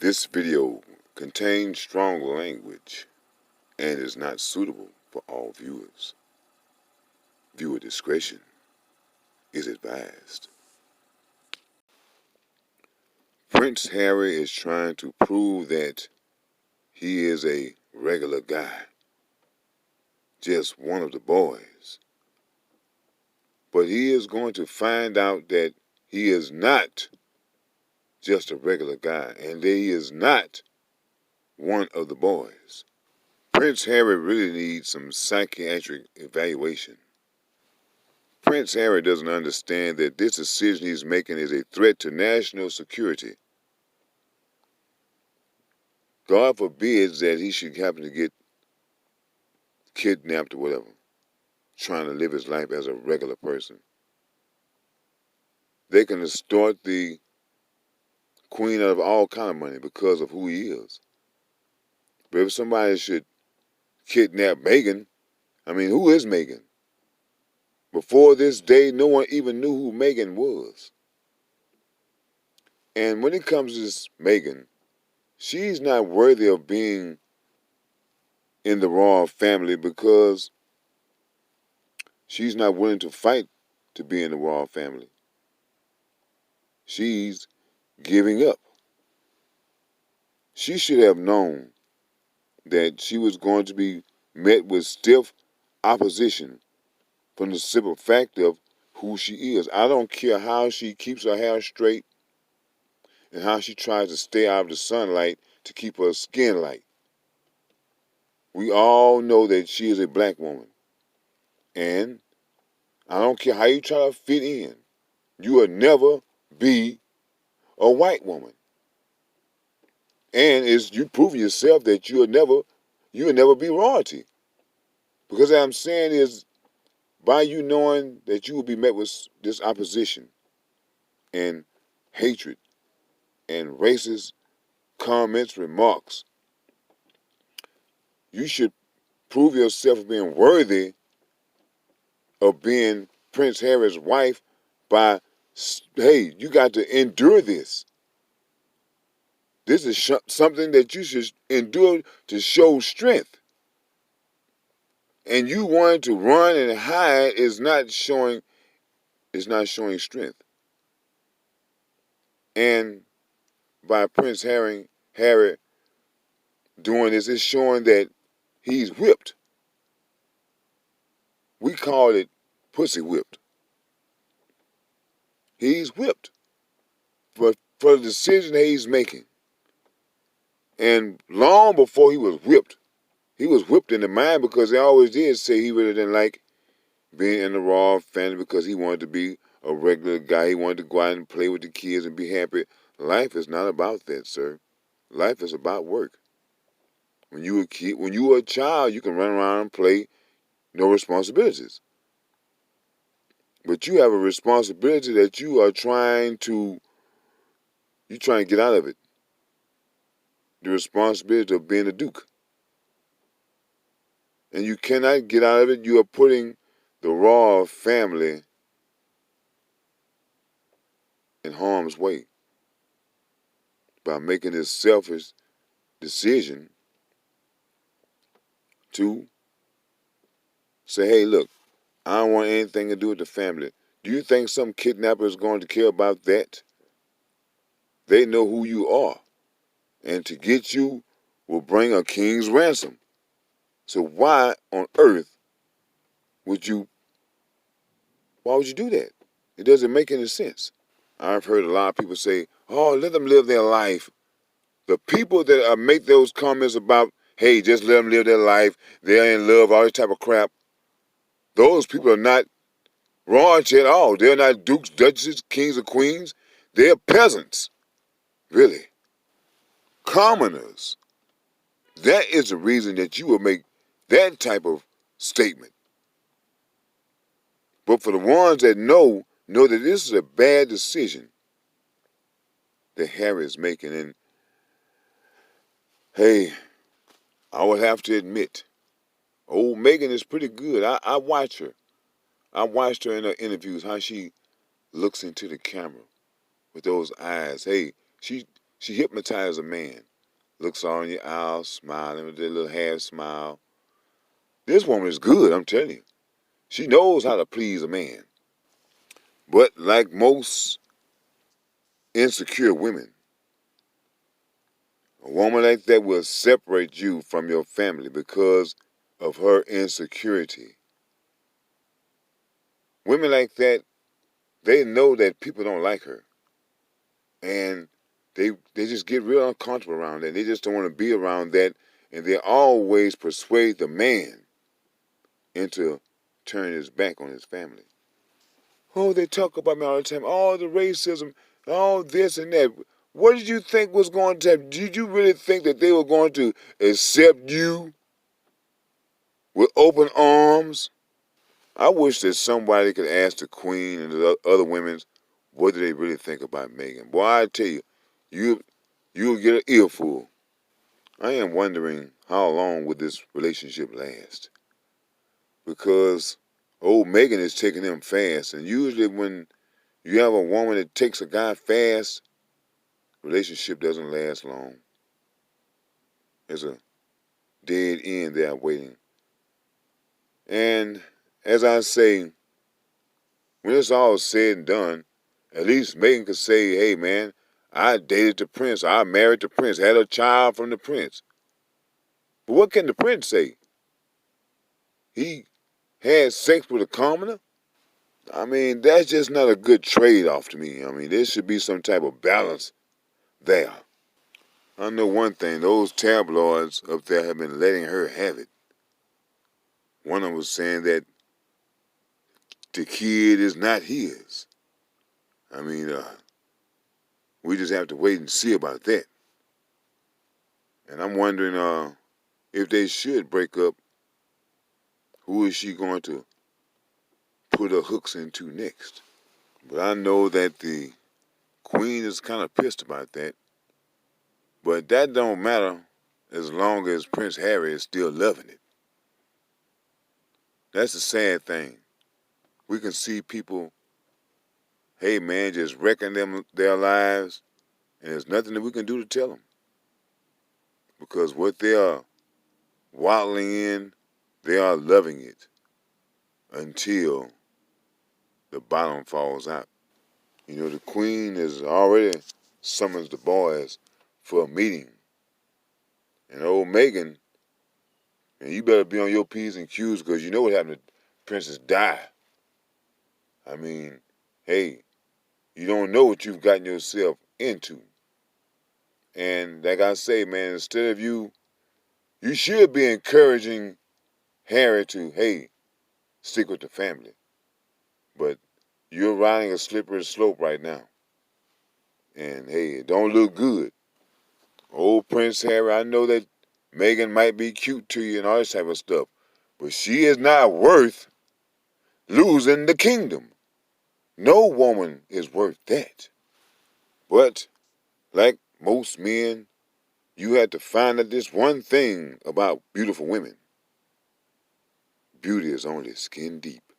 This video contains strong language and is not suitable for all viewers. Viewer discretion is advised. Prince Harry is trying to prove that he is a regular guy, just one of the boys. But he is going to find out that he is not just a regular guy and that he is not one of the boys. Prince Harry really needs some psychiatric evaluation. Prince Harry doesn't understand that this decision he's making is a threat to national security. God forbids that he should happen to get kidnapped or whatever, trying to live his life as a regular person. They can extort the queen out of all kind of money because of who he is. But if somebody should kidnap Meghan, who is Meghan? Before this day, no one even knew who Meghan was. And when it comes to this Meghan, she's not worthy of being in the royal family because she's not willing to fight to be in the royal family. She's giving up. She should have known that she was going to be met with stiff opposition from the simple fact of who she is. I don't care how she keeps her hair straight and how she tries to stay out of the sunlight to keep her skin light. We all know that she is a black woman. And I don't care how you try to fit in, you will never be a white woman. And it's you proving yourself that you'll never be royalty. Because what I'm saying is, by you knowing that you will be met with this opposition and hatred and racist comments, remarks, you should prove yourself as being worthy of being Prince Harry's wife by, hey, you got to endure this. This is something that you should endure to show strength. And you wanting to run and hide is not showing strength. And by Prince Harry doing this, it's showing that he's whipped. We call it pussy whipped. He's whipped for the decision that he's making. And long before he was whipped in the mind because they always did say he really didn't like being in the royal family because he wanted to be a regular guy. He wanted to go out and play with the kids and be happy. Life is not about that, sir. Life is about work. When you were a child, you can run around and play, no responsibilities. But you have a responsibility that you're trying to get out of it. The responsibility of being a duke. And you cannot get out of it. You are putting the royal family in harm's way by making this selfish decision to say, hey, look, I don't want anything to do with the family. Do you think some kidnapper is going to care about that? They know who you are. And to get you will bring a king's ransom. So why on earth would you do that? It doesn't make any sense. I've heard a lot of people say, oh, let them live their life. The people that make those comments about, hey, just let them live their life, they're in love, all this type of crap, those people are not royalty at all. They're not dukes, duchesses, kings, or queens. They're peasants, really. Commoners. That is the reason that you will make that type of statement. But for the ones that know that this is a bad decision that Harry is making, and hey, I would have to admit, old Meghan is pretty good. I watch her. I watched her in her interviews, how she looks into the camera with those eyes. Hey, she She hypnotizes a man. Looks on your eyes, smiling with that little half smile. This woman is good, I'm telling you. She knows how to please a man. But like most insecure women, a woman like that will separate you from your family because of her insecurity. Women like that, they know that people don't like her. And they just get real uncomfortable around that. They just don't want to be around that. And they always persuade the man into turning his back on his family. Oh, they talk about me all the time. All the racism, all this and that. What did you think was going to happen? Did you really think that they were going to accept you with open arms? I wish that somebody could ask the Queen and the other women what do they really think about Meghan. Boy, I tell you, you you'll get an earful. I am wondering how long would this relationship last? Because old Meghan is taking them fast, and usually when you have a woman that takes a guy fast, relationship doesn't last long. There's a dead end there waiting. And as I say, when it's all said and done, at least Meghan could say, hey man, I dated the prince, I married the prince, had a child from the prince. But what can the prince say? He had sex with a commoner? I mean, that's just not a good trade-off to me. I mean, there should be some type of balance there. I know one thing, those tabloids up there have been letting her have it. One of them was saying that the kid is not his. I mean, we just have to wait and see about that. And I'm wondering if they should break up, who is she going to put her hooks into next? But I know that the Queen is kind of pissed about that. But that don't matter as long as Prince Harry is still loving it. That's the sad thing. We can see people, hey man, just wrecking their lives, and there's nothing that we can do to tell them. Because what they are waddling in, they are loving it until the bottom falls out. You know, the Queen has already summoned the boys for a meeting. And old Meghan, and you better be on your P's and Q's because you know what happened to Princess Di. I mean, hey, you don't know what you've gotten yourself into. And like I say, man, instead of you should be encouraging Harry to, hey, stick with the family. But you're riding a slippery slope right now. And hey, it don't look good. Old Prince Harry, I know that Meghan might be cute to you and all this type of stuff, but she is not worth losing the kingdom. No woman is worth that. But like most men, you had to find out this one thing about beautiful women. Beauty is only skin deep.